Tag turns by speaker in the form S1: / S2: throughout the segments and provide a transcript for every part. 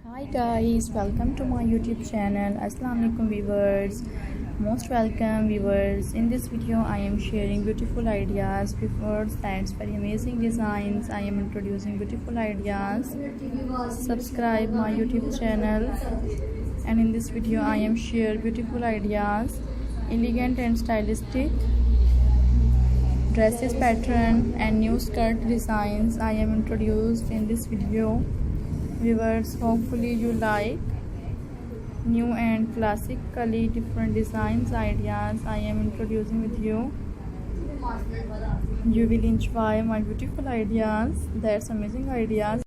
S1: Hi guys, welcome to my YouTube channel. Assalamu alaikum viewers, most welcome viewers. In this video I am sharing beautiful ideas. Before that's very amazing designs, I am introducing beautiful ideas. Subscribe my YouTube channel, and in this video I am share beautiful ideas, elegant and stylistic dresses pattern and new skirt designs I am introduced in this video. Viewers, hopefully you like new and classically different designs ideas I am introducing with you. You will enjoy my beautiful ideas. That's amazing ideas.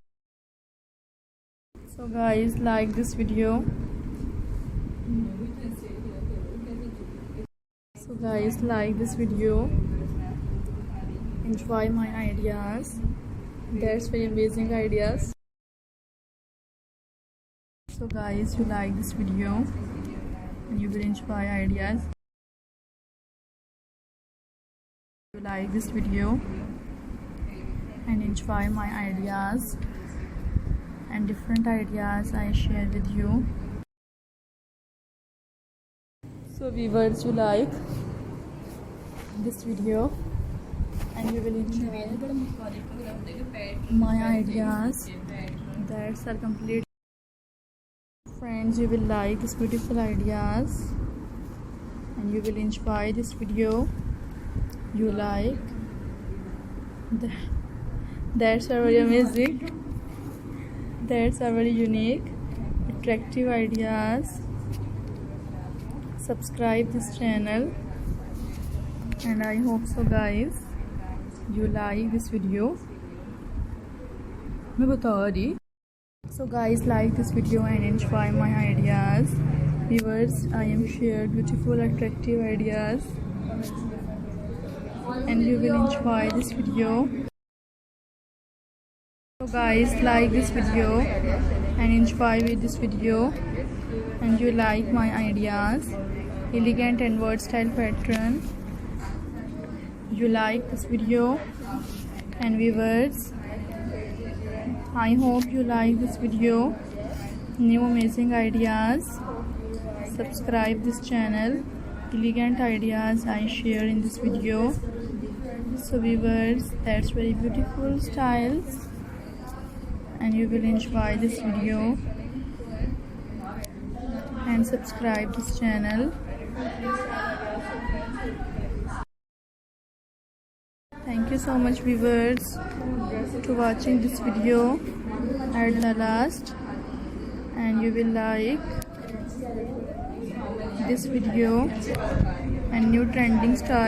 S1: So guys, like this video. So guys, like this video. Enjoy my ideas. That's very amazing ideas. So guys, you like this video and you will enjoy ideas. You like this video and enjoy my ideas and different ideas I share with you. So viewers, you like this video and you will enjoy my ideas that are complete. Friends, you will like these beautiful ideas and you will enjoy this video. You like that's a very amazing, that's a very unique, attractive ideas. Subscribe this channel, and I hope so guys you like this video. So guys, like this video and enjoy my ideas. Viewers, I am shared beautiful attractive ideas and you will enjoy this video. So guys, like this video and enjoy with this video, and you like my ideas, elegant and versatile pattern. You like this video, and viewers, I hope you like this video. New amazing ideas. Subscribe this channel. Elegant ideas I share in this video. So viewers, that's very beautiful styles and you will enjoy this video, and subscribe this channel. Thank you so much viewers to watching this video at the last, and you will like this video and new trending style.